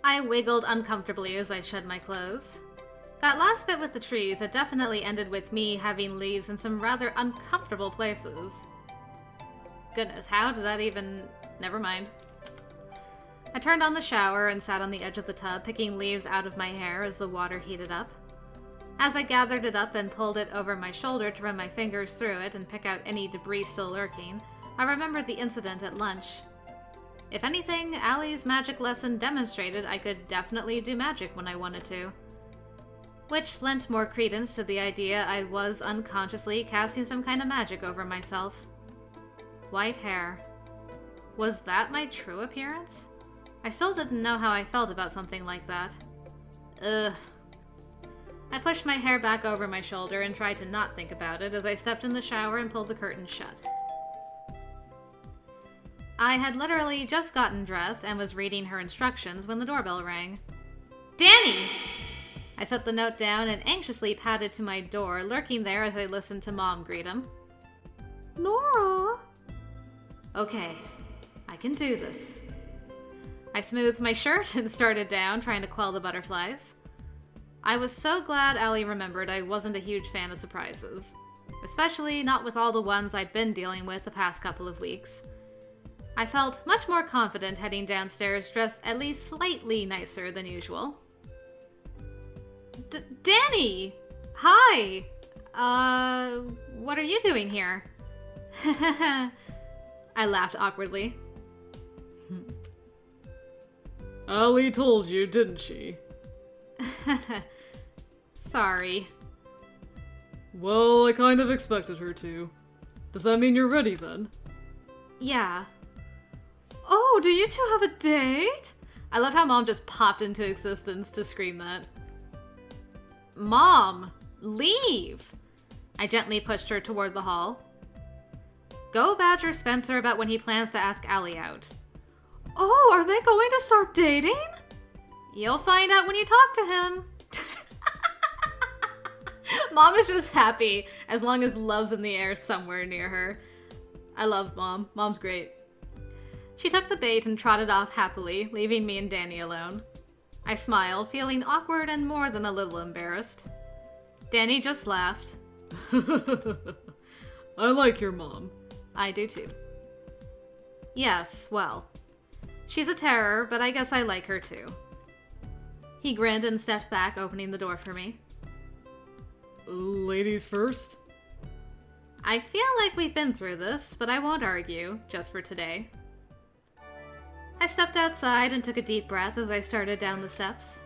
I wiggled uncomfortably as I shed my clothes. That last bit with the trees had definitely ended with me having leaves in some rather uncomfortable places. Goodness, how did that even... Never mind. I turned on the shower and sat on the edge of the tub, picking leaves out of my hair as the water heated up. As I gathered it up and pulled it over my shoulder to run my fingers through it and pick out any debris still lurking, I remembered the incident at lunch. If anything, Allie's magic lesson demonstrated I could definitely do magic when I wanted to. Which lent more credence to the idea I was unconsciously casting some kind of magic over myself. White hair. Was that my true appearance? I still didn't know how I felt about something like that. Ugh. I pushed my hair back over my shoulder and tried to not think about it as I stepped in the shower and pulled the curtain shut. I had literally just gotten dressed and was reading her instructions when the doorbell rang. Danny! I set the note down and anxiously padded to my door, lurking there as I listened to Mom greet him. Nora! Okay, I can do this. I smoothed my shirt and started down, trying to quell the butterflies. I was so glad Allie remembered I wasn't a huge fan of surprises. Especially not with all the ones I'd been dealing with the past couple of weeks. I felt much more confident heading downstairs, dressed at least slightly nicer than usual. Danny! Hi! What are you doing here? I laughed awkwardly. Allie told you, didn't she? Sorry. Well, I kind of expected her to. Does that mean you're ready then? Yeah. Oh, do you two have a date? I love how Mom just popped into existence to scream that. Mom, leave! I gently pushed her toward the hall. Go badger Spencer about when he plans to ask Allie out. Oh, are they going to start dating? You'll find out when you talk to him. Mom is just happy as long as love's in the air somewhere near her. I love Mom. Mom's great. She took the bait and trotted off happily, leaving me and Danny alone. I smiled, feeling awkward and more than a little embarrassed. Danny just laughed. I like your mom. I do too. Yes, well, she's a terror, but I guess I like her too. He grinned and stepped back, opening the door for me. Ladies first? I feel like we've been through this, but I won't argue, just for today. I stepped outside and took a deep breath as I started down the steps.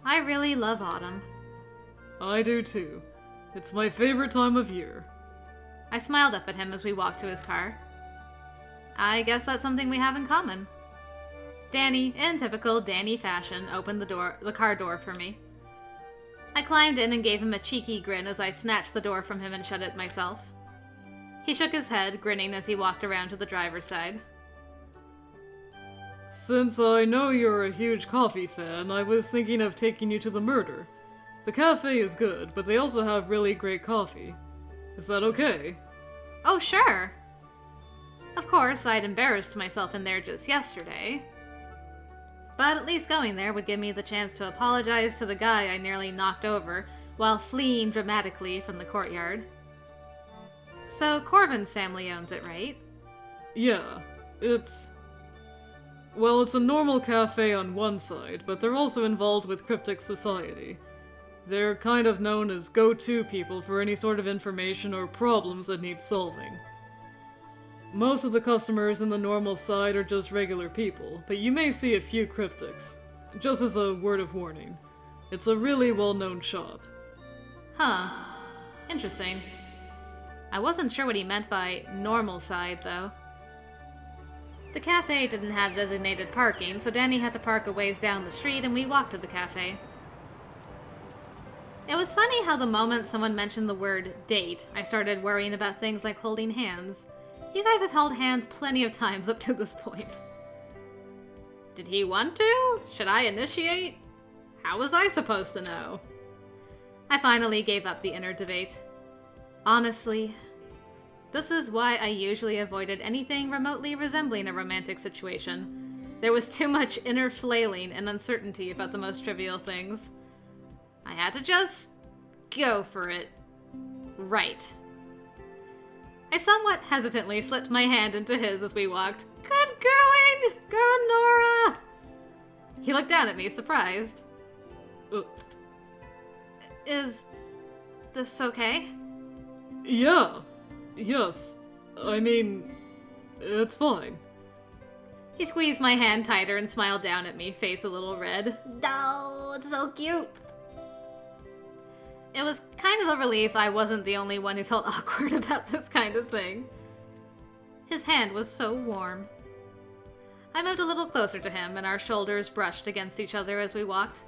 I really love autumn. I do too. It's my favorite time of year. I smiled up at him as we walked to his car. I guess that's something we have in common. Danny, in typical Danny fashion, opened the car door for me. I climbed in and gave him a cheeky grin as I snatched the door from him and shut it myself. He shook his head, grinning as he walked around to the driver's side. Since I know you're a huge coffee fan, I was thinking of taking you to the Murder. The cafe is good, but they also have really great coffee. Is that okay? Oh, sure. Of course, I'd embarrassed myself in there just yesterday. But at least going there would give me the chance to apologize to the guy I nearly knocked over while fleeing dramatically from the courtyard. So Corvin's family owns it, right? Yeah, well, it's a normal cafe on one side, but they're also involved with cryptic society. They're kind of known as go-to people for any sort of information or problems that need solving. Most of the customers in the normal side are just regular people, but you may see a few cryptics. Just as a word of warning. It's a really well-known shop. Huh. Interesting. I wasn't sure what he meant by normal side, though. The cafe didn't have designated parking, so Danny had to park a ways down the street and we walked to the cafe. It was funny how the moment someone mentioned the word date, I started worrying about things like holding hands. You guys have held hands plenty of times up to this point. Did he want to? Should I initiate? How was I supposed to know? I finally gave up the inner debate. Honestly, this is why I usually avoided anything remotely resembling a romantic situation. There was too much inner flailing and uncertainty about the most trivial things. I had to just go for it. Right. I somewhat hesitantly slipped my hand into his as we walked. Good going! Go, Nora! He looked down at me, surprised. Is this okay? Yeah. Yes. I mean, it's fine. He squeezed my hand tighter and smiled down at me, face a little red. No, it's so cute. It was kind of a relief I wasn't the only one who felt awkward about this kind of thing. His hand was so warm. I moved a little closer to him, and our shoulders brushed against each other as we walked.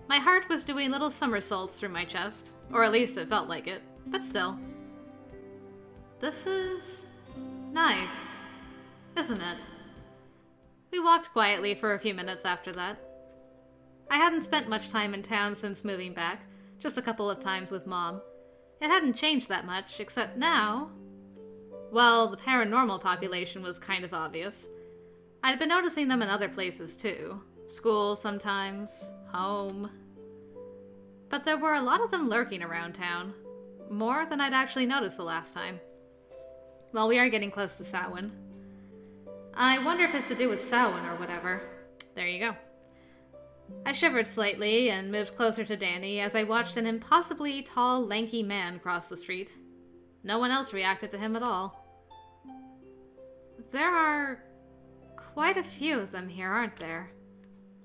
My heart was doing little somersaults through my chest, or at least it felt like it, but still. This is nice, isn't it? We walked quietly for a few minutes after that. I hadn't spent much time in town since moving back, just a couple of times with Mom. It hadn't changed that much, except now... Well, the paranormal population was kind of obvious. I'd been noticing them in other places too. School sometimes, home. But there were a lot of them lurking around town. More than I'd actually noticed the last time. Well, we are getting close to Samhain. I wonder if it's to do with Samhain or whatever. There you go. I shivered slightly and moved closer to Danny as I watched an impossibly tall, lanky man cross the street. No one else reacted to him at all. There are quite a few of them here, aren't there?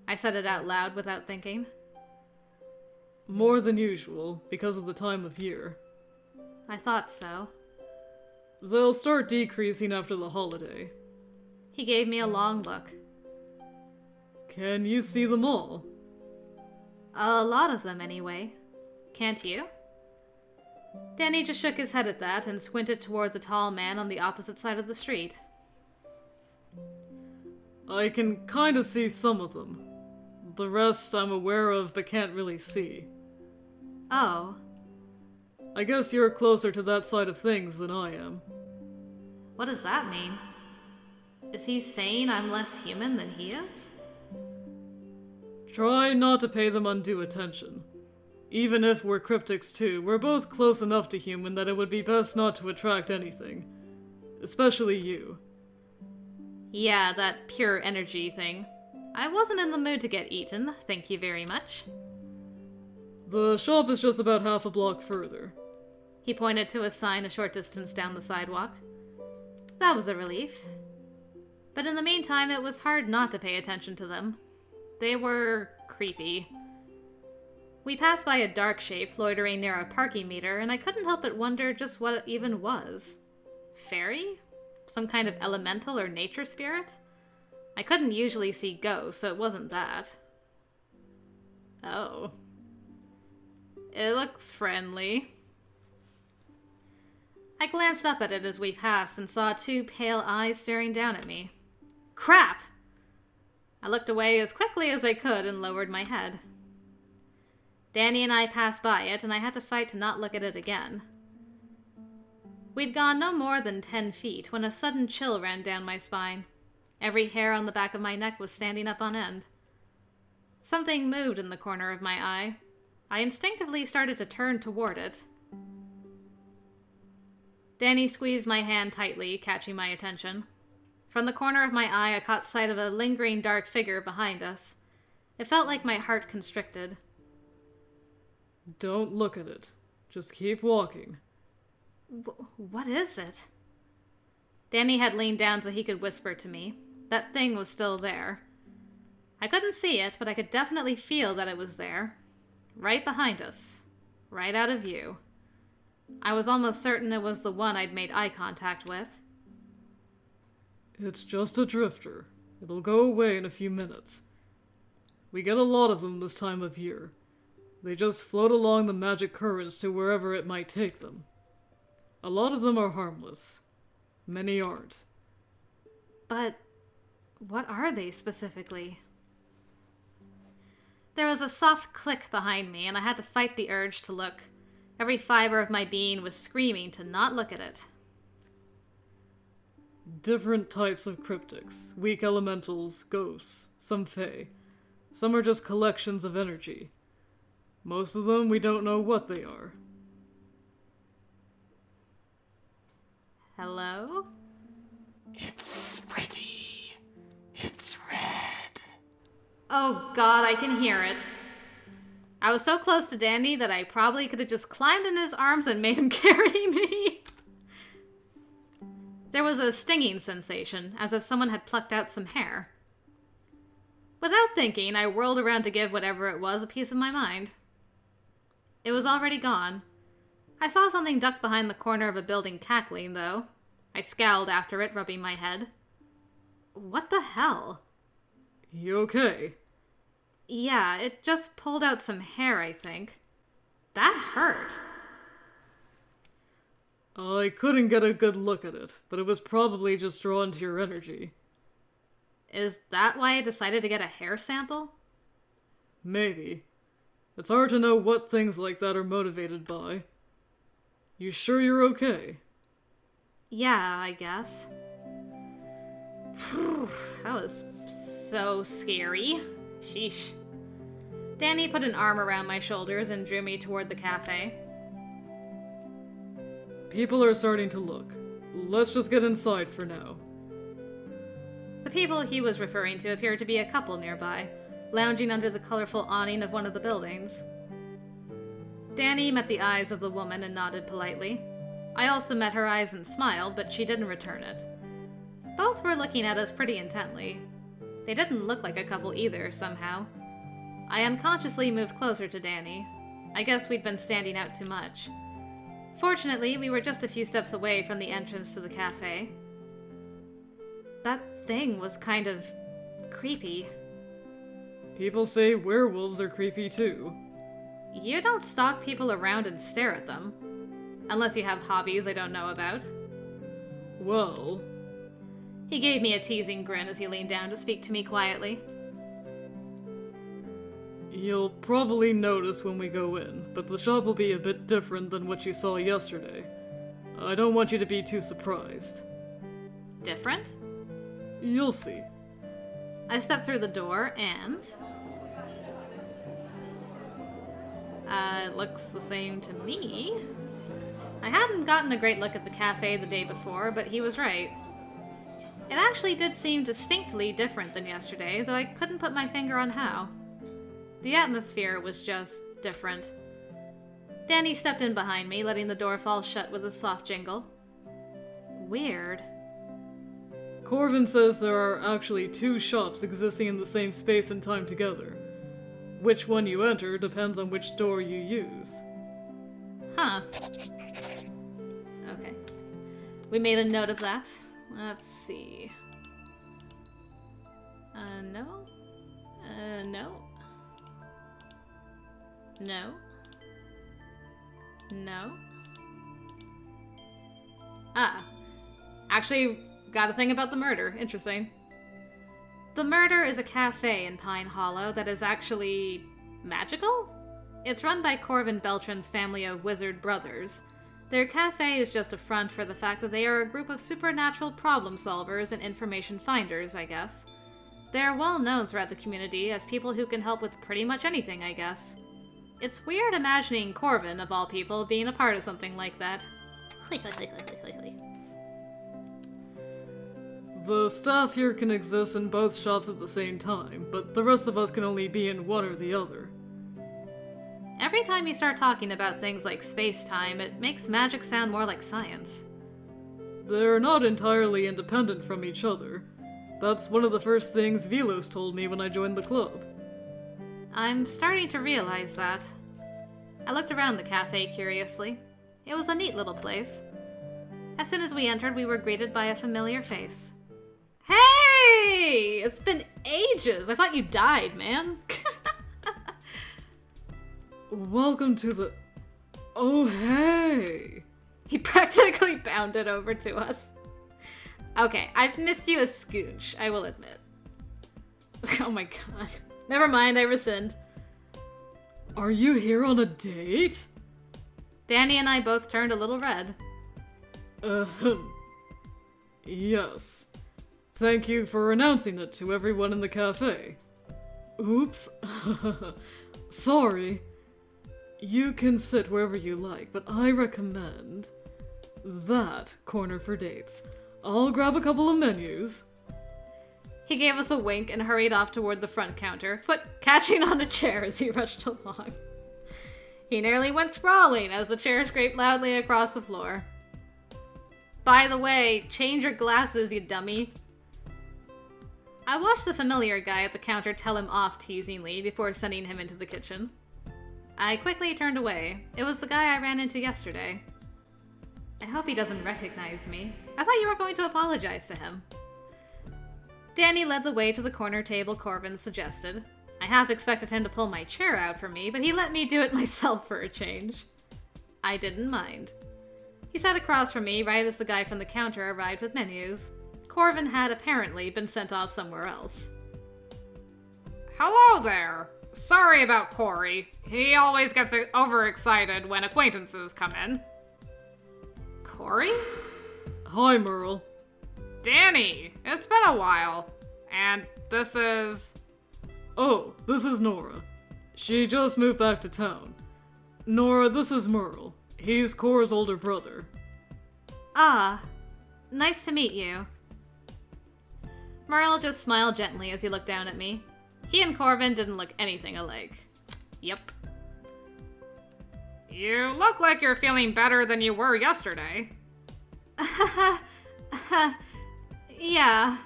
I said it out loud without thinking. More than usual, because of the time of year. I thought so. They'll start decreasing after the holiday. He gave me a long look. Can you see them all? A lot of them, anyway. Can't you? Danny just shook his head at that and squinted toward the tall man on the opposite side of the street. I can kinda see some of them. The rest I'm aware of but can't really see. Oh. I guess you're closer to that side of things than I am. What does that mean? Is he saying I'm less human than he is? Try not to pay them undue attention. Even if we're cryptics too, we're both close enough to human that it would be best not to attract anything. Especially you. Yeah, that pure energy thing. I wasn't in the mood to get eaten, thank you very much. The shop is just about half a block further. He pointed to a sign a short distance down the sidewalk. That was a relief. But in the meantime, it was hard not to pay attention to them. They were creepy. We passed by a dark shape loitering near a parking meter, and I couldn't help but wonder just what it even was. Fairy? Some kind of elemental or nature spirit? I couldn't usually see ghosts, so it wasn't that. Oh. It looks friendly. I glanced up at it as we passed and saw two pale eyes staring down at me. Crap! I looked away as quickly as I could and lowered my head. Danny and I passed by it, and I had to fight to not look at it again. We'd gone no more than 10 feet when a sudden chill ran down my spine. Every hair on the back of my neck was standing up on end. Something moved in the corner of my eye. I instinctively started to turn toward it. Danny squeezed my hand tightly, catching my attention. From the corner of my eye, I caught sight of a lingering dark figure behind us. It felt like my heart constricted. Don't look at it. Just keep walking. What is it? Danny had leaned down so he could whisper to me. That thing was still there. I couldn't see it, but I could definitely feel that it was there. Right behind us. Right out of view. I was almost certain it was the one I'd made eye contact with. It's just a drifter. It'll go away in a few minutes. We get a lot of them this time of year. They just float along the magic currents to wherever it might take them. A lot of them are harmless. Many aren't. But what are they specifically? There was a soft click behind me, and I had to fight the urge to look. Every fiber of my being was screaming to not look at it. Different types of cryptics. Weak elementals, ghosts, some fae. Some are just collections of energy. Most of them, we don't know what they are. Hello? It's pretty. It's red. Oh god, I can hear it. I was so close to Danny that I probably could have just climbed in his arms and made him carry me. There was a stinging sensation, as if someone had plucked out some hair. Without thinking, I whirled around to give whatever it was a piece of my mind. It was already gone. I saw something duck behind the corner of a building cackling, though. I scowled after it, rubbing my head. What the hell? You okay? Yeah, it just pulled out some hair, I think. That hurt. I couldn't get a good look at it, but it was probably just drawn to your energy. Is that why I decided to get a hair sample? Maybe. It's hard to know what things like that are motivated by. You sure you're okay? Yeah, I guess. Phew, that was so scary. Sheesh. Danny put an arm around my shoulders and drew me toward the cafe. People are starting to look. Let's just get inside for now. The people he was referring to appeared to be a couple nearby, lounging under the colorful awning of one of the buildings. Danny met the eyes of the woman and nodded politely. I also met her eyes and smiled, but she didn't return it. Both were looking at us pretty intently. They didn't look like a couple either, somehow. I unconsciously moved closer to Danny. I guess we'd been standing out too much. Fortunately, we were just a few steps away from the entrance to the cafe. That thing was kind of creepy. People say werewolves are creepy too. You don't stalk people around and stare at them. Unless you have hobbies I don't know about. Well... He gave me a teasing grin as he leaned down to speak to me quietly. You'll probably notice when we go in, but the shop will be a bit different than what you saw yesterday. I don't want you to be too surprised. Different? You'll see. I stepped through the door and... it looks the same to me. I hadn't gotten a great look at the cafe the day before, but he was right. It actually did seem distinctly different than yesterday, though I couldn't put my finger on how. The atmosphere was just different. Danny stepped in behind me, letting the door fall shut with a soft jingle. Weird. Corvin says there are actually two shops existing in the same space and time together. Which one you enter depends on which door you use. Huh. Okay. We made a note of that. Let's see. No? No? No? No? Ah. Actually, got a thing about the murder. Interesting. The Murder is a cafe in Pine Hollow that is actually magical? It's run by Corvin Beltran's family of wizard brothers. Their cafe is just a front for the fact that they are a group of supernatural problem solvers and information finders, I guess. They're well known throughout the community as people who can help with pretty much anything, I guess. It's weird imagining Corvin, of all people, being a part of something like that. The staff here can exist in both shops at the same time, but the rest of us can only be in one or the other. Every time you start talking about things like space-time, it makes magic sound more like science. They're not entirely independent from each other. That's one of the first things Velos told me when I joined the club. I'm starting to realize that. I looked around the cafe curiously. It was a neat little place. As soon as we entered, we were greeted by a familiar face. Hey! It's been ages! I thought you died, man. Welcome to the... Oh, hey! He practically bounded over to us. Okay, I've missed you a scooch, I will admit. Oh my god. Never mind, I rescind. Are you here on a date? Danny and I both turned a little red. Yes. Thank you for announcing it to everyone in the cafe. Oops. Sorry. You can sit wherever you like, but I recommend that corner for dates. I'll grab a couple of menus. He gave us a wink and hurried off toward the front counter, foot catching on a chair as he rushed along. He nearly went sprawling as the chair scraped loudly across the floor. By the way, change your glasses, you dummy. I watched the familiar guy at the counter tell him off teasingly before sending him into the kitchen. I quickly turned away. It was the guy I ran into yesterday. I hope he doesn't recognize me. I thought you were going to apologize to him. Danny led the way to the corner table Corvin suggested. I half expected him to pull my chair out for me, but he let me do it myself for a change. I didn't mind. He sat across from me right as the guy from the counter arrived with menus. Corvin had apparently been sent off somewhere else. Hello there. Sorry about Corey. He always gets overexcited when acquaintances come in. Corey? Hi, Merle. Danny, it's been a while. And this is... Oh, this is Nora. She just moved back to town. Nora, this is Merle. He's Cora's older brother. Ah, nice to meet you. Merle just smiled gently as he looked down at me. He and Corvin didn't look anything alike. Yep. You look like you're feeling better than you were yesterday. Yeah.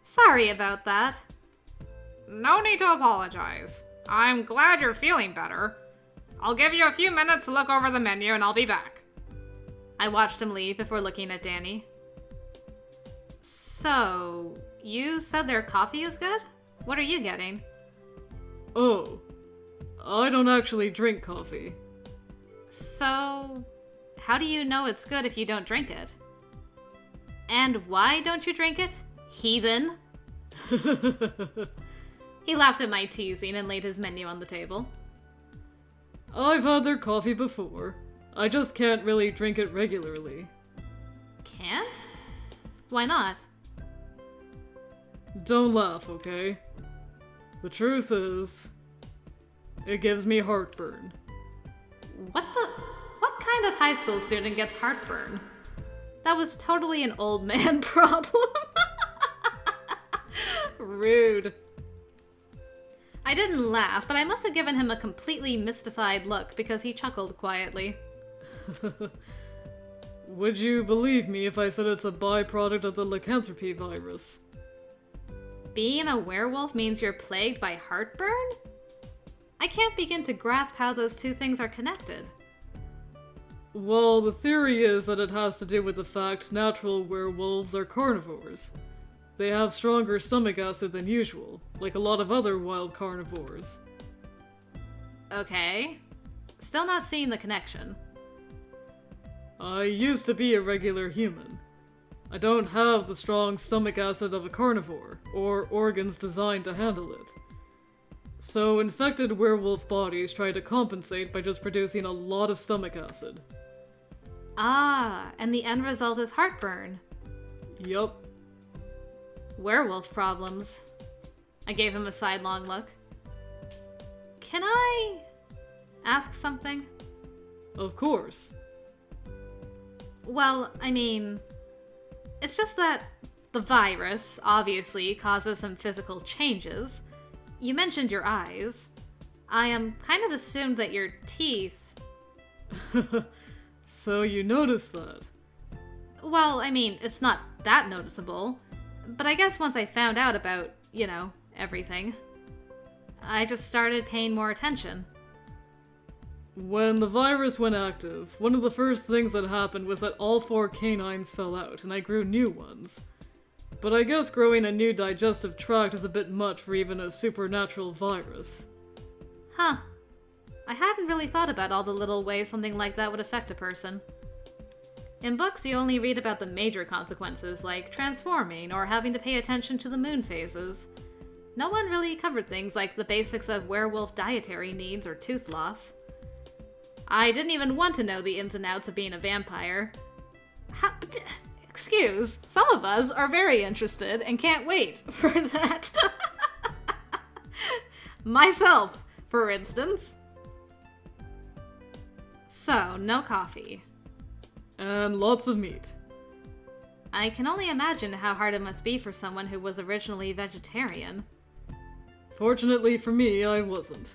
Sorry about that. No need to apologize. I'm glad you're feeling better. I'll give you a few minutes to look over the menu and I'll be back. I watched him leave before looking at Danny. So, you said their coffee is good? What are you getting? Oh, I don't actually drink coffee. So, how do you know it's good if you don't drink it? And why don't you drink it, heathen? He laughed at my teasing and laid his menu on the table. I've had their coffee before. I just can't really drink it regularly. Can't? Why not? Don't laugh, okay? The truth is, it gives me heartburn. What kind of high school student gets heartburn? That was totally an old man problem. Rude. I didn't laugh, but I must have given him a completely mystified look because he chuckled quietly. Would you believe me if I said it's a byproduct of the lycanthropy virus? Being a werewolf means you're plagued by heartburn? I can't begin to grasp how those two things are connected. Well, the theory is that it has to do with the fact natural werewolves are carnivores. They have stronger stomach acid than usual, like a lot of other wild carnivores. Okay. Still not seeing the connection. I used to be a regular human. I don't have the strong stomach acid of a carnivore, or organs designed to handle it. So infected werewolf bodies try to compensate by just producing a lot of stomach acid. Ah, and the end result is heartburn. Yup. Werewolf problems. I gave him a sidelong look. Can I ask something? Of course. Well, I mean, it's just that the virus obviously causes some physical changes. You mentioned your eyes. I kind of assumed that your teeth... So you noticed that? Well, I mean, it's not that noticeable. But I guess once I found out about, everything, I just started paying more attention. When the virus went active, one of the first things that happened was that all 4 canines fell out, and I grew new ones. But I guess growing a new digestive tract is a bit much for even a supernatural virus. Huh. I hadn't really thought about all the little ways something like that would affect a person. In books, you only read about the major consequences, like transforming or having to pay attention to the moon phases. No one really covered things like the basics of werewolf dietary needs or tooth loss. I didn't even want to know the ins and outs of being a vampire. excuse. Some of us are very interested and can't wait for that. Myself, for instance. So, no coffee. And lots of meat. I can only imagine how hard it must be for someone who was originally vegetarian. Fortunately for me, I wasn't.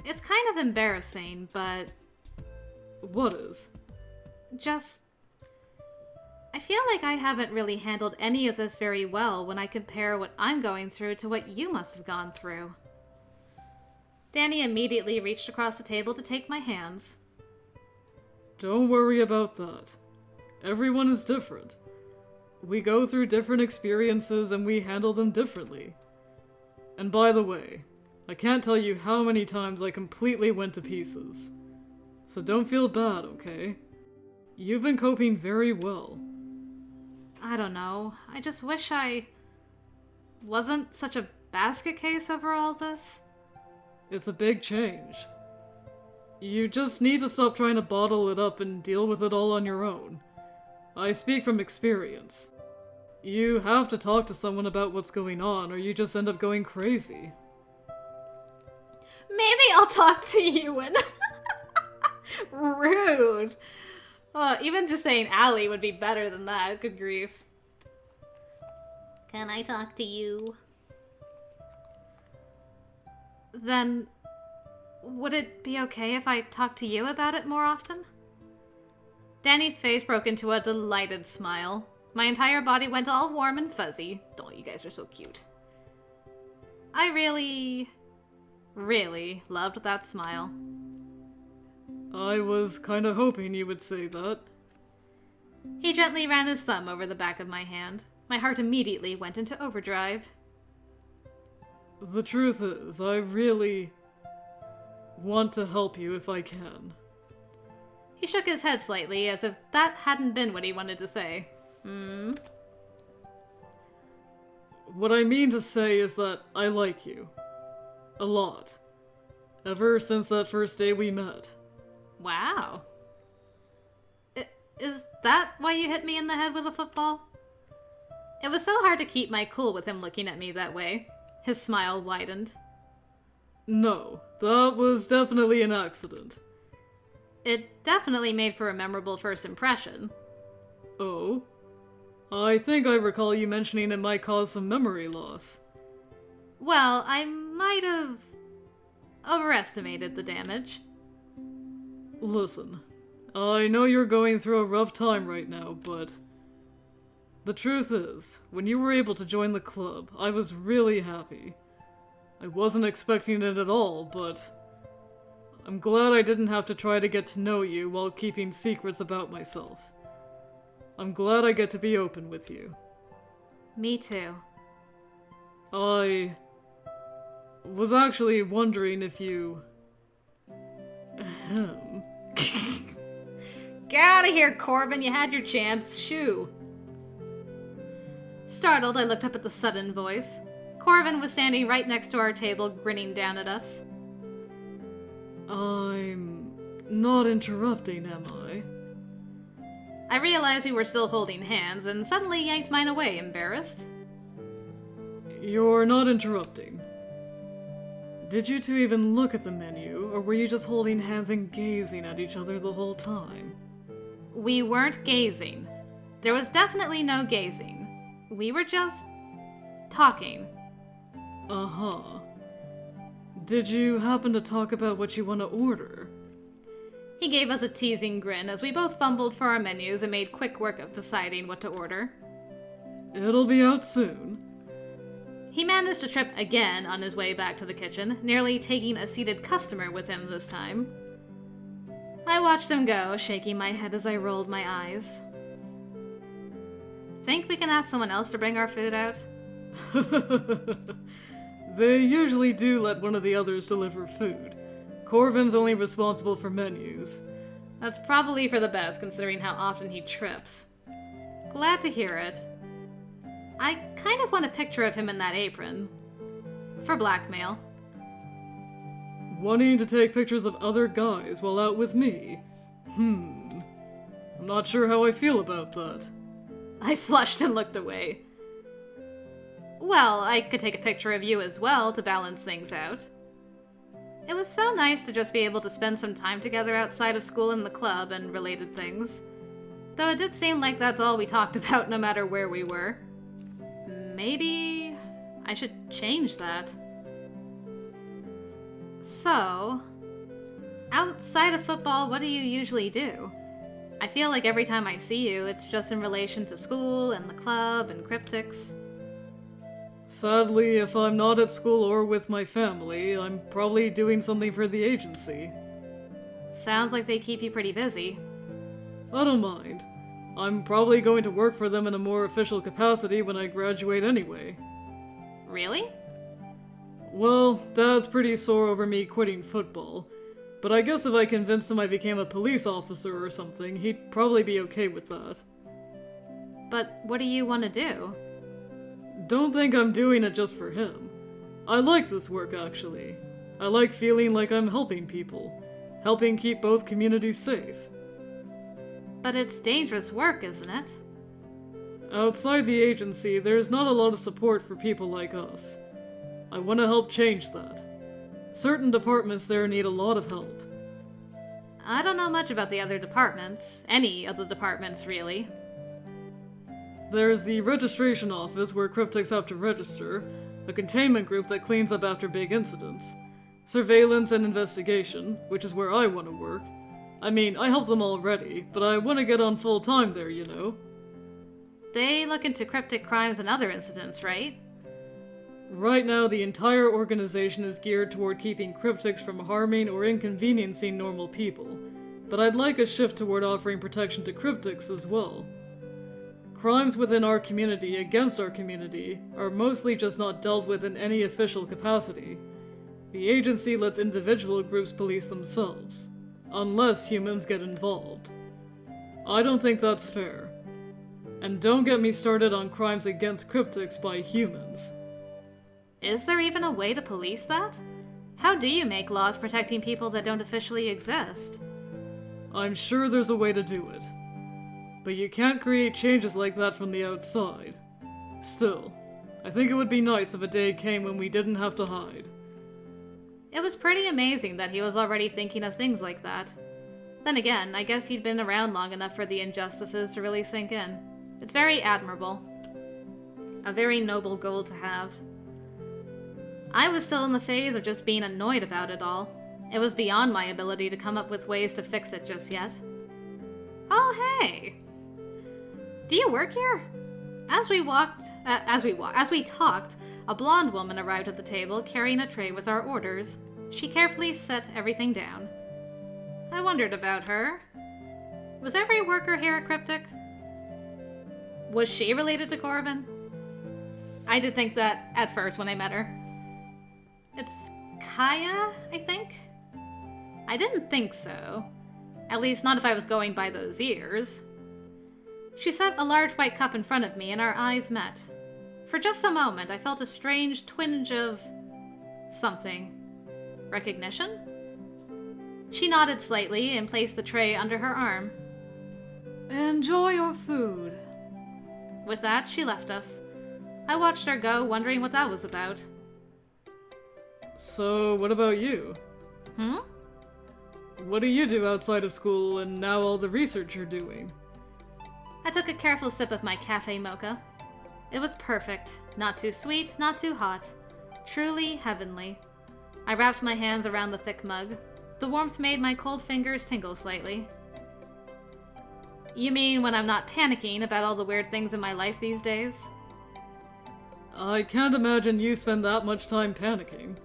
It's kind of embarrassing, but What is? just... I feel like I haven't really handled any of this very well when I compare what I'm going through to what you must have gone through. Danny immediately reached across the table to take my hands. Don't worry about that. Everyone is different. We go through different experiences and we handle them differently. And by the way, I can't tell you how many times I completely went to pieces. So don't feel bad, okay? You've been coping very well. I don't know. I just wish I wasn't such a basket case over all this. It's a big change. You just need to stop trying to bottle it up and deal with it all on your own. I speak from experience. You have to talk to someone about what's going on, or you just end up going crazy. Maybe I'll talk to you and... Rude. Even just saying Allie would be better than that. Good grief. Can I talk to you? Then, would it be okay if I talked to you about it more often? Danny's face broke into a delighted smile. My entire body went all warm and fuzzy. Oh, you guys are so cute. I really, really loved that smile. I was kinda hoping you would say that. He gently ran his thumb over the back of my hand. My heart immediately went into overdrive. The truth is, I really want to help you if I can. He shook his head slightly, as if that hadn't been what he wanted to say. What I mean to say is that I like you. A lot. Ever since that first day we met. Wow. Is that why you hit me in the head with a football? It was so hard to keep my cool with him looking at me that way. His smile widened. No, that was definitely an accident. It definitely made for a memorable first impression. Oh? I think I recall you mentioning it might cause some memory loss. Well, I might have overestimated the damage. Listen, I know you're going through a rough time right now, but the truth is, when you were able to join the club, I was really happy. I wasn't expecting it at all, but I'm glad I didn't have to try to get to know you while keeping secrets about myself. I'm glad I get to be open with you. Me too. I was actually wondering if you... Get out of here, Corbin. You had your chance. Shoo. Startled, I looked up at the sudden voice. Corbin was standing right next to our table, grinning down at us. I'm not interrupting, am I? I realized we were still holding hands and suddenly yanked mine away, embarrassed. You're not interrupting. Did you two even look at the menu, or were you just holding hands and gazing at each other the whole time? We weren't gazing. There was definitely no gazing. We were just talking. Uh-huh. Did you happen to talk about what you want to order? He gave us a teasing grin as we both fumbled for our menus and made quick work of deciding what to order. It'll be out soon. He managed to trip again on his way back to the kitchen, nearly taking a seated customer with him this time. I watched him go, shaking my head as I rolled my eyes. Think we can ask someone else to bring our food out? They usually do let one of the others deliver food. Corvin's only responsible for menus. That's probably for the best, considering how often he trips. Glad to hear it. I kind of want a picture of him in that apron. For blackmail. Wanting to take pictures of other guys while out with me? I'm not sure how I feel about that. I flushed and looked away. Well, I could take a picture of you as well to balance things out. It was so nice to just be able to spend some time together outside of school in the club and related things. Though it did seem like that's all we talked about no matter where we were. Maybe I should change that. So, outside of football, what do you usually do? I feel like every time I see you, it's just in relation to school and the club and cryptics. Sadly, if I'm not at school or with my family, I'm probably doing something for the agency. Sounds like they keep you pretty busy. I don't mind. I'm probably going to work for them in a more official capacity when I graduate anyway. Really? Well, Dad's pretty sore over me quitting football, but I guess if I convinced him I became a police officer or something, he'd probably be okay with that. But what do you want to do? Don't think I'm doing it just for him. I like this work, actually. I like feeling like I'm helping people, helping keep both communities safe. But it's dangerous work, isn't it? Outside the agency, there's not a lot of support for people like us. I want to help change that. Certain departments there need a lot of help. I don't know much about the other departments. Any of the departments, really. There's the registration office where cryptics have to register, a containment group that cleans up after big incidents, surveillance and investigation, which is where I want to work. I mean, I help them already, but I want to get on full time there, you know? They look into cryptic crimes and other incidents, right? Right now, the entire organization is geared toward keeping cryptics from harming or inconveniencing normal people, but I'd like a shift toward offering protection to cryptics as well. Crimes within our community against our community are mostly just not dealt with in any official capacity. The agency lets individual groups police themselves, unless humans get involved. I don't think that's fair. And don't get me started on crimes against cryptics by humans. Is there even a way to police that? How do you make laws protecting people that don't officially exist? I'm sure there's a way to do it. But you can't create changes like that from the outside. Still, I think it would be nice if a day came when we didn't have to hide. It was pretty amazing that he was already thinking of things like that. Then again, I guess he'd been around long enough for the injustices to really sink in. It's very admirable. A very noble goal to have. I was still in the phase of just being annoyed about it all. It was beyond my ability to come up with ways to fix it just yet. Oh, hey! Do you work here? As we talked, a blonde woman arrived at the table carrying a tray with our orders. She carefully set everything down. I wondered about her. Was every worker here a cryptic? Was she related to Corbin? I did think that at first when I met her. It's Kaya, I think? I didn't think so. At least not if I was going by those ears. She set a large white cup in front of me and our eyes met. For just a moment, I felt a strange twinge of something. Recognition? She nodded slightly and placed the tray under her arm. Enjoy your food. With that, she left us. I watched her go, wondering what that was about. So, what about you? What do you do outside of school and now all the research you're doing? I took a careful sip of my cafe mocha. It was perfect. Not too sweet, not too hot. Truly heavenly. I wrapped my hands around the thick mug. The warmth made my cold fingers tingle slightly. You mean when I'm not panicking about all the weird things in my life these days? I can't imagine you spend that much time panicking.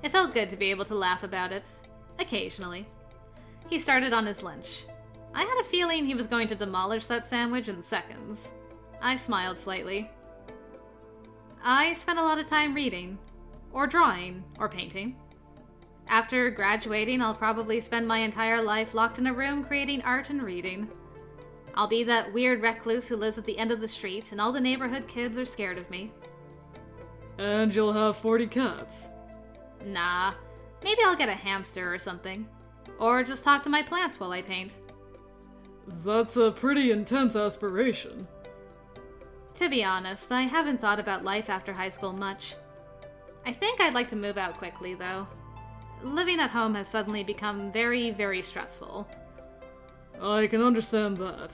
It felt good to be able to laugh about it. Occasionally. He started on his lunch. I had a feeling he was going to demolish that sandwich in seconds. I smiled slightly. I spent a lot of time reading, or drawing, or painting. After graduating, I'll probably spend my entire life locked in a room creating art and reading. I'll be that weird recluse who lives at the end of the street, and all the neighborhood kids are scared of me. And you'll have 40 cats. Nah, maybe I'll get a hamster or something. Or just talk to my plants while I paint. That's a pretty intense aspiration. To be honest, I haven't thought about life after high school much. I think I'd like to move out quickly, though. Living at home has suddenly become very, very stressful. I can understand that.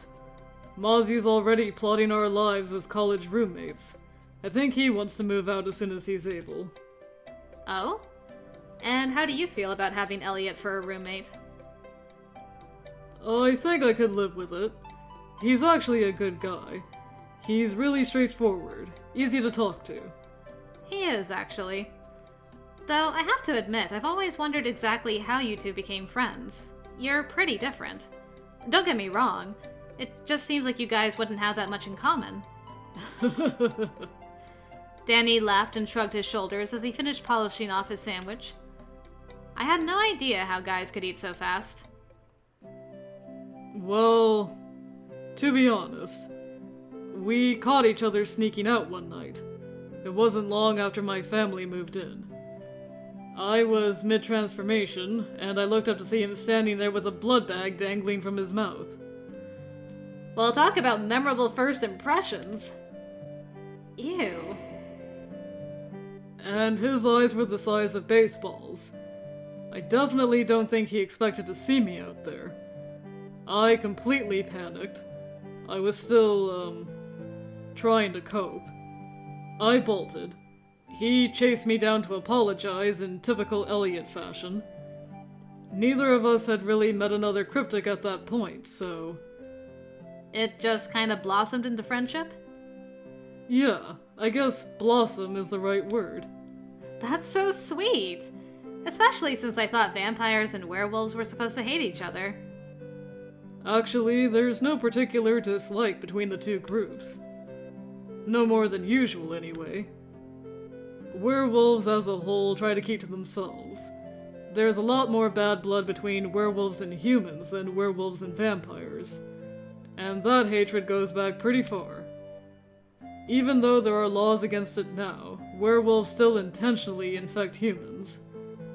Mozzie's already plotting our lives as college roommates. I think he wants to move out as soon as he's able. Oh? And how do you feel about having Elliot for a roommate? I think I could live with it. He's actually a good guy. He's really straightforward, easy to talk to. He is, actually. Though I have to admit, I've always wondered exactly how you two became friends. You're pretty different. Don't get me wrong, it just seems like you guys wouldn't have that much in common. Danny laughed and shrugged his shoulders as he finished polishing off his sandwich. I had no idea how guys could eat so fast. Well, to be honest, we caught each other sneaking out one night. It wasn't long after my family moved in. I was mid-transformation, and I looked up to see him standing there with a blood bag dangling from his mouth. Well, talk about memorable first impressions. Ew. And his eyes were the size of baseballs. I definitely don't think he expected to see me out there. I completely panicked. I was still, trying to cope. I bolted. He chased me down to apologize in typical Elliot fashion. Neither of us had really met another cryptic at that point, so... It just kind of blossomed into friendship? Yeah, I guess blossom is the right word. That's so sweet! Especially since I thought vampires and werewolves were supposed to hate each other. Actually, there's no particular dislike between the two groups. No more than usual, anyway. Werewolves as a whole try to keep to themselves. There's a lot more bad blood between werewolves and humans than werewolves and vampires. And that hatred goes back pretty far. Even though there are laws against it now, werewolves still intentionally infect humans.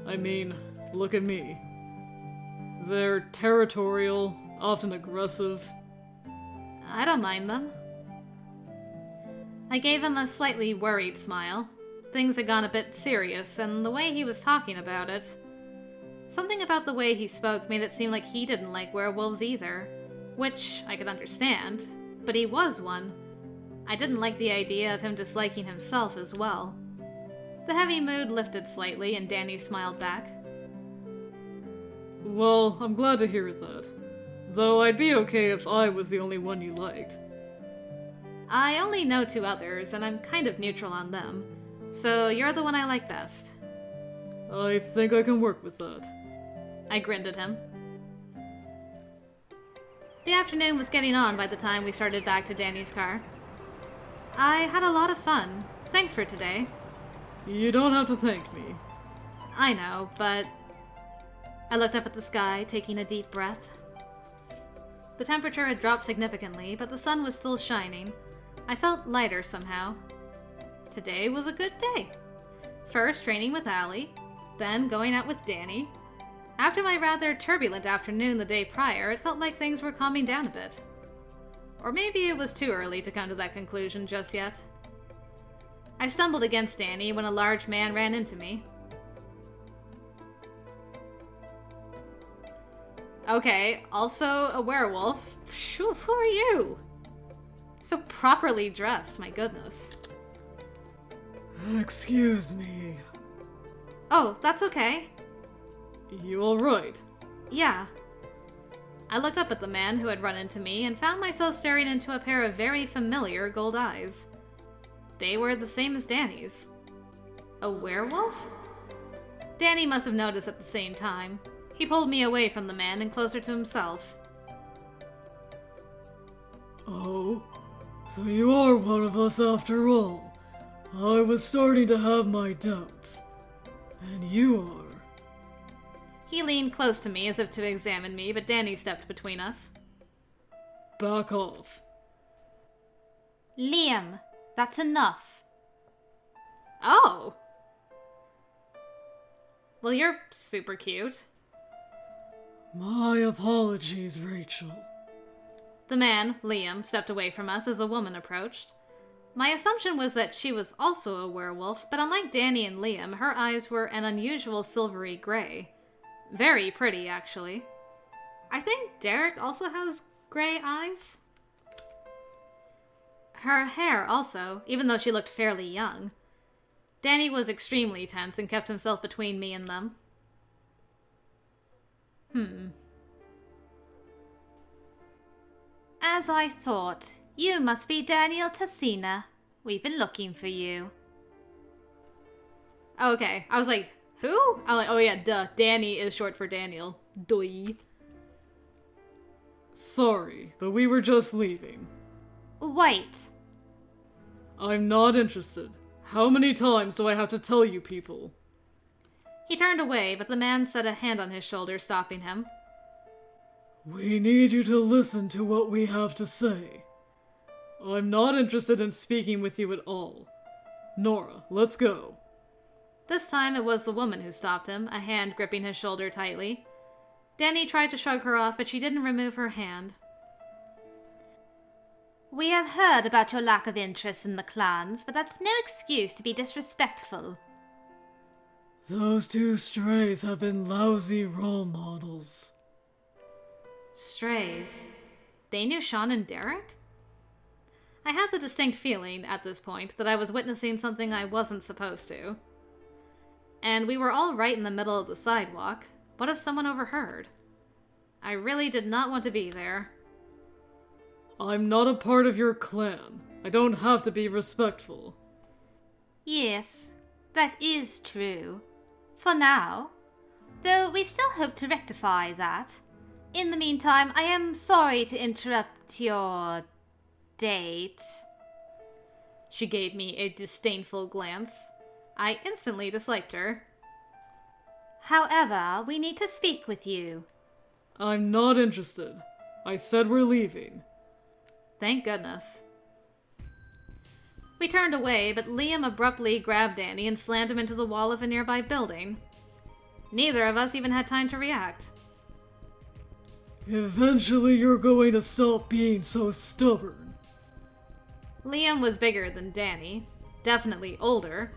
I mean, look at me. They're territorial, often aggressive. I don't mind them. I gave him a slightly worried smile. Things had gone a bit serious, and the way he was talking about it... Something about the way he spoke made it seem like he didn't like werewolves either. Which I could understand, but he was one. I didn't like the idea of him disliking himself as well. The heavy mood lifted slightly, and Danny smiled back. Well, I'm glad to hear that. Though I'd be okay if I was the only one you liked. I only know 2 others, and I'm kind of neutral on them. So you're the one I like best. I think I can work with that. I grinned at him. The afternoon was getting on by the time we started back to Danny's car. I had a lot of fun. Thanks for today. You don't have to thank me. I know, but... I looked up at the sky, taking a deep breath. The temperature had dropped significantly, but the sun was still shining. I felt lighter somehow. Today was a good day. First training with Allie, then going out with Danny. After my rather turbulent afternoon the day prior, it felt like things were calming down a bit. Or maybe it was too early to come to that conclusion just yet. I stumbled against Danny when a large man ran into me. Okay, also a werewolf. Phew, who are you? So properly dressed, my goodness. Excuse me. Oh, that's okay. You alright? Yeah. I looked up at the man who had run into me and found myself staring into a pair of very familiar gold eyes. They were the same as Danny's. A werewolf? Danny must have noticed at the same time. He pulled me away from the man and closer to himself. Oh, so you are one of us after all. I was starting to have my doubts. And you are. He leaned close to me as if to examine me, but Danny stepped between us. Back off. Liam, that's enough. Oh! Well, you're super cute. My apologies, Rachel. The man, Liam, stepped away from us as a woman approached. My assumption was that she was also a werewolf, but unlike Danny and Liam, her eyes were an unusual silvery gray. Very pretty, actually. I think Derek also has gray eyes. Her hair also, even though she looked fairly young. Danny was extremely tense and kept himself between me and them. As I thought, you must be Daniel Tassina. We've been looking for you. Okay, I was like, who? I'm like, oh yeah, duh. Danny is short for Daniel. Doi. Sorry, but we were just leaving. Wait. I'm not interested. How many times do I have to tell you people? He turned away, but the man set a hand on his shoulder, stopping him. We need you to listen to what we have to say. I'm not interested in speaking with you at all. Nora, let's go. This time it was the woman who stopped him, a hand gripping his shoulder tightly. Danny tried to shrug her off, but she didn't remove her hand. We have heard about your lack of interest in the clans, but that's no excuse to be disrespectful. Those two strays have been lousy role models. Strays. They knew Sean and Derek? I had the distinct feeling, at this point, that I was witnessing something I wasn't supposed to. And we were all right in the middle of the sidewalk. What if someone overheard? I really did not want to be there. I'm not a part of your clan. I don't have to be respectful. Yes, that is true. For now. Though we still hope to rectify that. In the meantime, I am sorry to interrupt your date. She gave me a disdainful glance. I instantly disliked her. However, we need to speak with you. I'm not interested. I said we're leaving. Thank goodness. We turned away, but Liam abruptly grabbed Danny and slammed him into the wall of a nearby building. Neither of us even had time to react. Eventually you're going to stop being so stubborn. Liam was bigger than Danny, definitely older.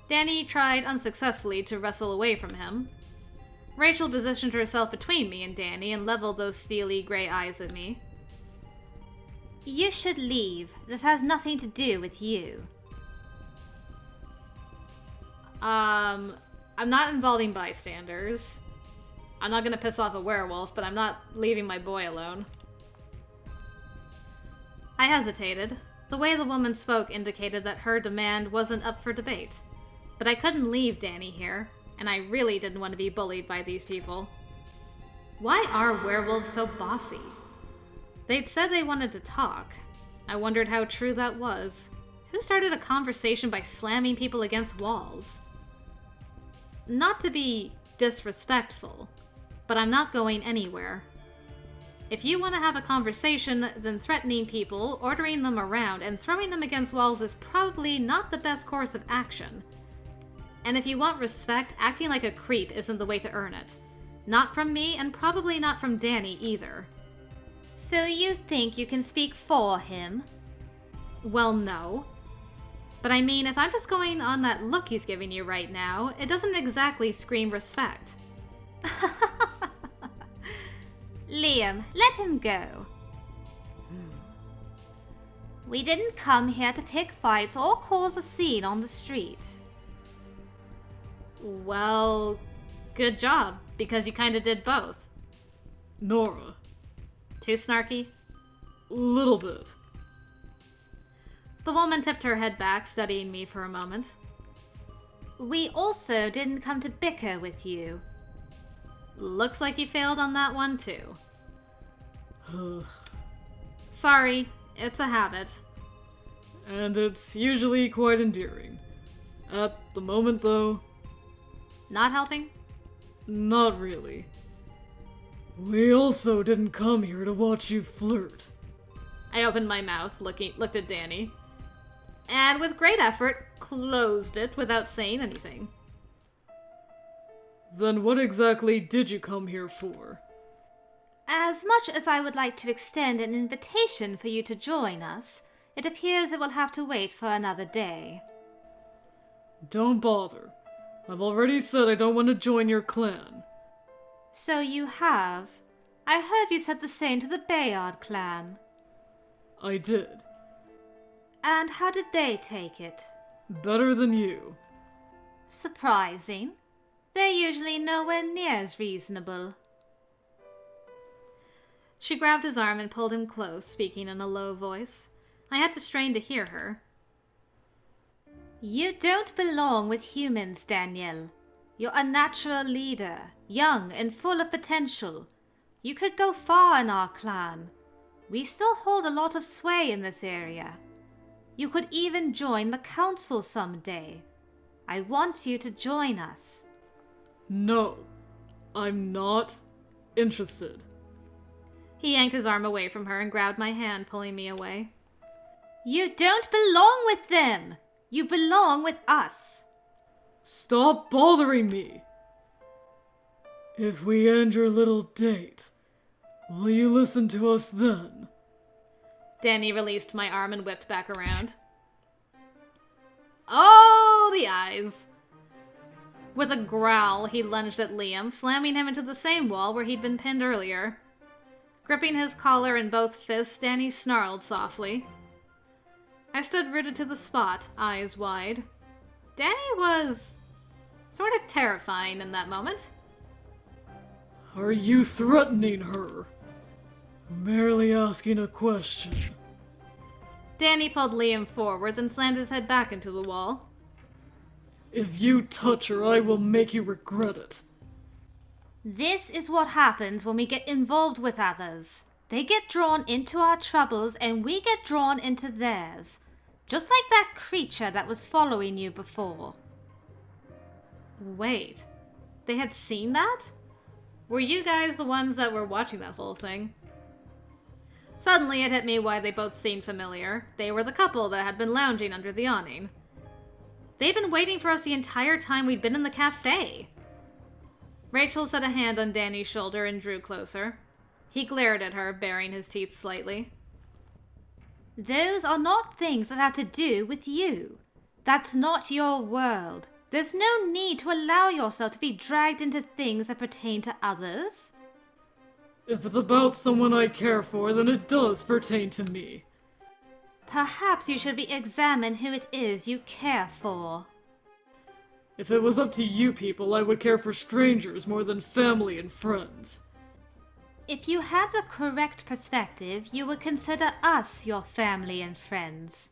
Danny tried unsuccessfully to wrestle away from him. Rachel positioned herself between me and Danny and leveled those steely gray eyes at me. You should leave. This has nothing to do with you. I'm not involving bystanders. I'm not gonna piss off a werewolf, but I'm not leaving my boy alone. I hesitated. The way the woman spoke indicated that her demand wasn't up for debate. But I couldn't leave Danny here, and I really didn't want to be bullied by these people. Why are werewolves so bossy? They'd said they wanted to talk. I wondered how true that was. Who started a conversation by slamming people against walls? Not to be disrespectful, but I'm not going anywhere. If you want to have a conversation, then threatening people, ordering them around, and throwing them against walls is probably not the best course of action. And if you want respect, acting like a creep isn't the way to earn it. Not from me, and probably not from Danny either. So you think you can speak for him? Well, no. But I mean, if I'm just going on that look he's giving you right now, it doesn't exactly scream respect. Liam, let him go. We didn't come here to pick fights or cause a scene on the street. Well, good job, because you kinda did both. Nora. Too snarky? Little bit. The woman tipped her head back, studying me for a moment. We also didn't come to bicker with you. Looks like you failed on that one, too. Sorry, it's a habit. And it's usually quite endearing. At the moment, though, Not helping? not really. We also didn't come here to watch you flirt. I opened my mouth, looked at Danny, and with great effort, closed it without saying anything. Then what exactly did you come here for? As much as I would like to extend an invitation for you to join us, it appears it will have to wait for another day. Don't bother. I've already said I don't want to join your clan. So you have? I heard you said the same to the Bayard clan. I did. And how did they take it? Better than you. Surprising. They're usually nowhere near as reasonable. She grabbed his arm and pulled him close, speaking in a low voice. I had to strain to hear her. You don't belong with humans, Daniel. You're a natural leader, young and full of potential. You could go far in our clan. We still hold a lot of sway in this area. You could even join the council someday. I want you to join us. No, I'm not interested. He yanked his arm away from her and grabbed my hand, pulling me away. You don't belong with them! You belong with us! Stop bothering me! If we end your little date, will you listen to us then? Danny released my arm and whipped back around. Oh, the eyes! With a growl, he lunged at Liam, slamming him into the same wall where he'd been pinned earlier. Gripping his collar in both fists, Danny snarled softly. I stood rooted to the spot, eyes wide. Danny was sort of terrifying in that moment. Are you threatening her? Merely asking a question. Danny pulled Liam forward, then slammed his head back into the wall. If you touch her, I will make you regret it. This is what happens when we get involved with others. They get drawn into our troubles and we get drawn into theirs. Just like that creature that was following you before. Wait, they had seen that? Were you guys the ones that were watching that whole thing? Suddenly it hit me why they both seemed familiar. They were the couple that had been lounging under the awning. They'd been waiting for us the entire time we'd been in the cafe. Rachel set a hand on Danny's shoulder and drew closer. He glared at her, baring his teeth slightly. Those are not things that have to do with you. That's not your world. There's no need to allow yourself to be dragged into things that pertain to others. If it's about someone I care for, then it does pertain to me. Perhaps you should re-examine who it is you care for. If it was up to you people, I would care for strangers more than family and friends. If you had the correct perspective, you would consider us your family and friends.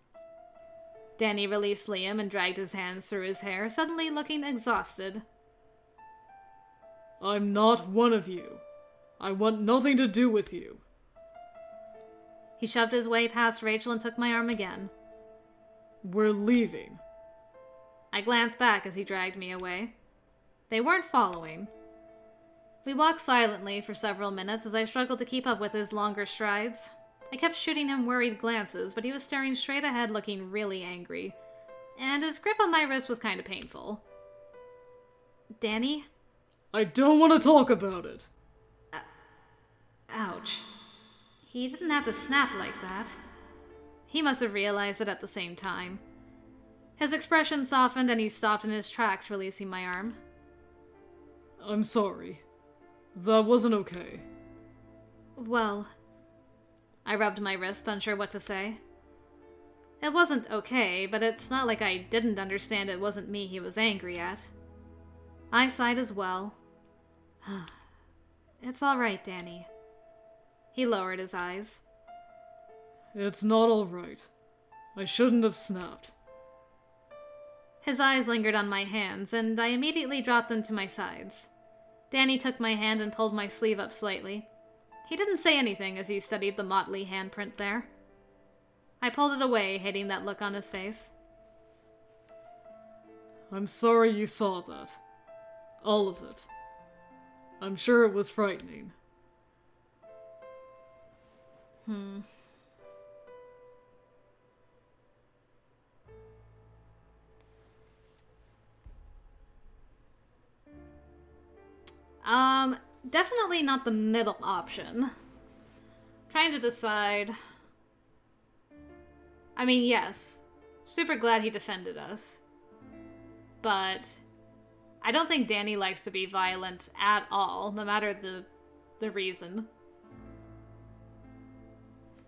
Danny released Liam and dragged his hands through his hair, suddenly looking exhausted. I'm not one of you. I want nothing to do with you. He shoved his way past Rachel and took my arm again. We're leaving. I glanced back as he dragged me away. They weren't following. We walked silently for several minutes as I struggled to keep up with his longer strides. I kept shooting him worried glances, but he was staring straight ahead looking really angry. And his grip on my wrist was kind of painful. Danny? I don't want to talk about it. Ouch. He didn't have to snap like that. He must have realized it at the same time. His expression softened and he stopped in his tracks, releasing my arm. I'm sorry. That wasn't okay. Well, I rubbed my wrist, unsure what to say. It wasn't okay, but it's not like I didn't understand it wasn't me he was angry at. I sighed as well. It's all right, Danny. He lowered his eyes. It's not all right. I shouldn't have snapped. His eyes lingered on my hands, and I immediately dropped them to my sides. Danny took my hand and pulled my sleeve up slightly. He didn't say anything as he studied the motley handprint there. I pulled it away, hating that look on his face. I'm sorry you saw that. All of it. I'm sure it was frightening. Definitely not the middle option. Trying to decide. I mean, yes. Super glad he defended us. But I don't think Danny likes to be violent at all, no matter the reason.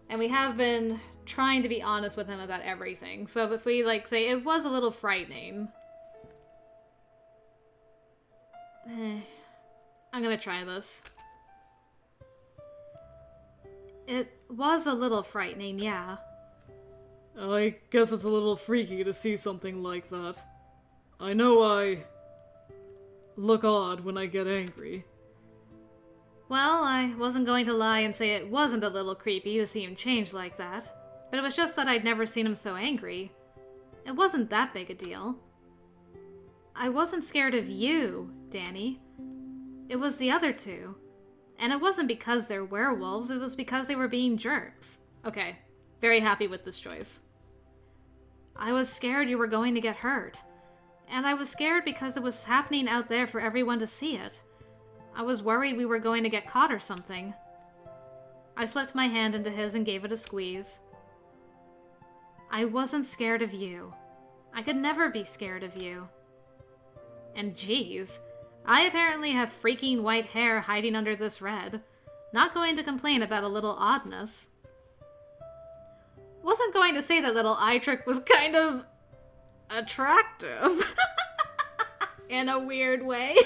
And we have been trying to be honest with him about everything. So if we, like, say it was a little frightening. I'm gonna try this. It was a little frightening, yeah. I guess it's a little freaky to see something like that. I know I look odd when I get angry. Well, I wasn't going to lie and say it wasn't a little creepy to see him change like that. But it was just that I'd never seen him so angry. It wasn't that big a deal. I wasn't scared of you, Danny. It was the other two. And it wasn't because they're werewolves, it was because they were being jerks. Okay, very happy with this choice. I was scared you were going to get hurt. And I was scared because it was happening out there for everyone to see it. I was worried we were going to get caught or something. I slipped my hand into his and gave it a squeeze. I wasn't scared of you. I could never be scared of you. And geez, I apparently have freaking white hair hiding under this red. Not going to complain about a little oddness. Wasn't going to say that little eye trick was kind of attractive. In a weird way.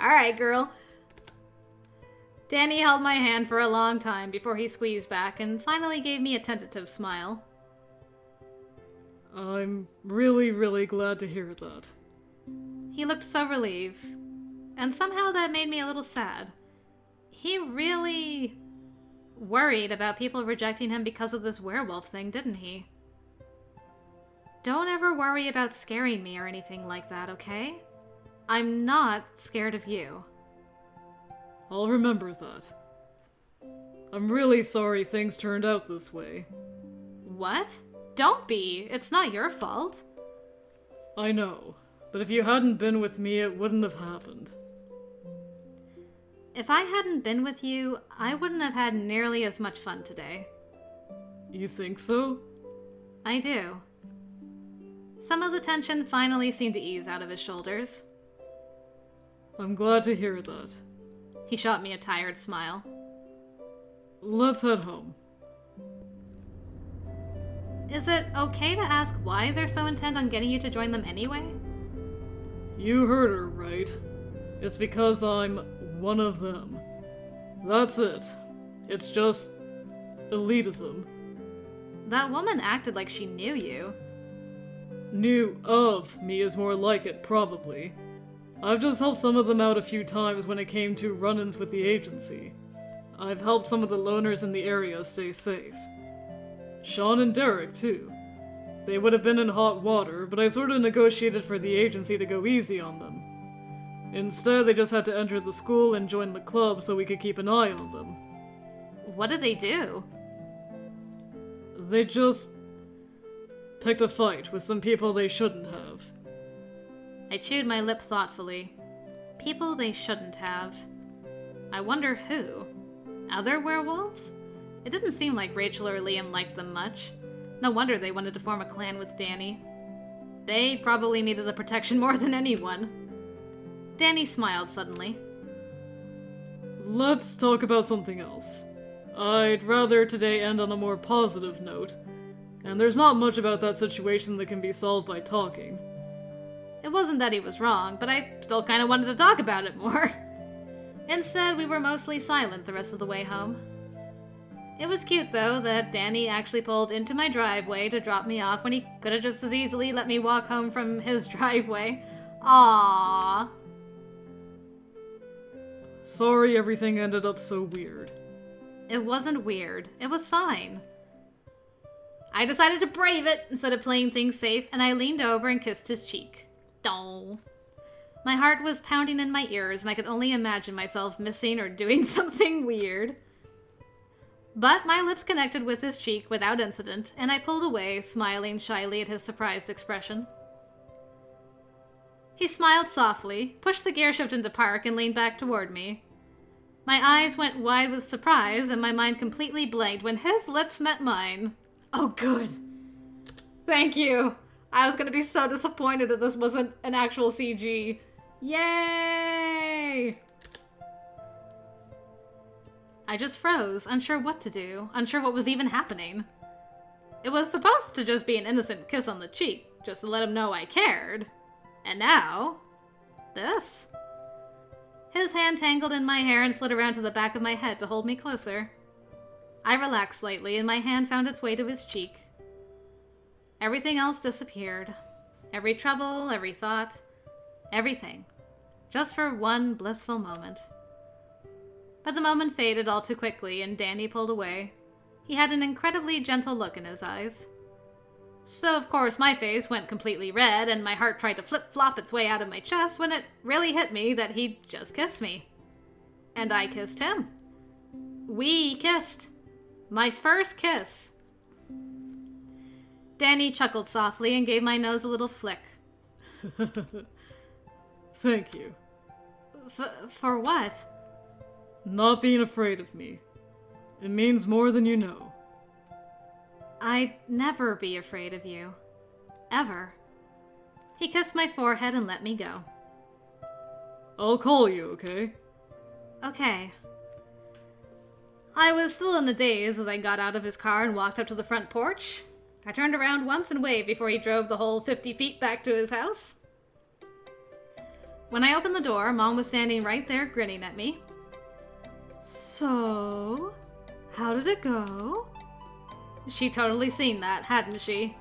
Alright, girl. Danny held my hand for a long time before he squeezed back and finally gave me a tentative smile. I'm really, really glad to hear that. He looked so relieved, and somehow that made me a little sad. He really worried about people rejecting him because of this werewolf thing, didn't he? Don't ever worry about scaring me or anything like that, okay? I'm not scared of you. I'll remember that. I'm really sorry things turned out this way. What? Don't be. It's not your fault. I know, but if you hadn't been with me, it wouldn't have happened. If I hadn't been with you, I wouldn't have had nearly as much fun today. You think so? I do. Some of the tension finally seemed to ease out of his shoulders. I'm glad to hear that. He shot me a tired smile. Let's head home. Is it okay to ask why they're so intent on getting you to join them anyway? You heard her, right? It's because I'm one of them. That's it. It's just elitism. That woman acted like she knew you. Knew of me is more like it, probably. I've just helped some of them out a few times when it came to run-ins with the agency. I've helped some of the loners in the area stay safe. Sean and Derek, too. They would have been in hot water, but I sort of negotiated for the agency to go easy on them. Instead, they just had to enter the school and join the club so we could keep an eye on them. What did they do? They just picked a fight with some people they shouldn't have. I chewed my lip thoughtfully. People they shouldn't have. I wonder who? Other werewolves? It didn't seem like Rachel or Liam liked them much. No wonder they wanted to form a clan with Danny. They probably needed the protection more than anyone. Danny smiled suddenly. Let's talk about something else. I'd rather today end on a more positive note, and there's not much about that situation that can be solved by talking. It wasn't that he was wrong, but I still kind of wanted to talk about it more. Instead, we were mostly silent the rest of the way home. It was cute, though, that Danny actually pulled into my driveway to drop me off when he could have just as easily let me walk home from his driveway. Aww. Sorry everything ended up so weird. It wasn't weird. It was fine. I decided to brave it instead of playing things safe, and I leaned over and kissed his cheek. Doh. My heart was pounding in my ears, and I could only imagine myself missing or doing something weird. But my lips connected with his cheek without incident, and I pulled away, smiling shyly at his surprised expression. He smiled softly, pushed the gearshift into park, and leaned back toward me. My eyes went wide with surprise, and my mind completely blanked when his lips met mine. Oh, good. Thank you. I was gonna be so disappointed that this wasn't an actual CG. Yay! I just froze, unsure what to do, unsure what was even happening. It was supposed to just be an innocent kiss on the cheek, just to let him know I cared. And now, this. His hand tangled in my hair and slid around to the back of my head to hold me closer. I relaxed slightly, and my hand found its way to his cheek. Everything else disappeared. Every trouble, every thought, everything. Just for one blissful moment. But the moment faded all too quickly, and Danny pulled away. He had an incredibly gentle look in his eyes. So, of course, my face went completely red, and my heart tried to flip-flop its way out of my chest when it really hit me that he'd just kissed me. And I kissed him. We kissed. My first kiss. Danny chuckled softly and gave my nose a little flick. Thank you. For what? Not being afraid of me. It means more than you know. I'd never be afraid of you. Ever. He kissed my forehead and let me go. I'll call you, okay? Okay. I was still in a daze as I got out of his car and walked up to the front porch. I turned around once and waved before he drove the whole 50 feet back to his house. When I opened the door, Mom was standing right there grinning at me. So, how did it go? She totally seen that, hadn't she?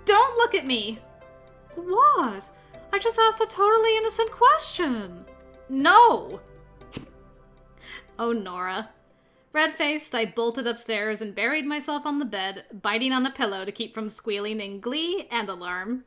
Don't look at me! What? I just asked a totally innocent question. No! Oh, Nora. Red-faced, I bolted upstairs and buried myself on the bed, biting on the pillow to keep from squealing in glee and alarm.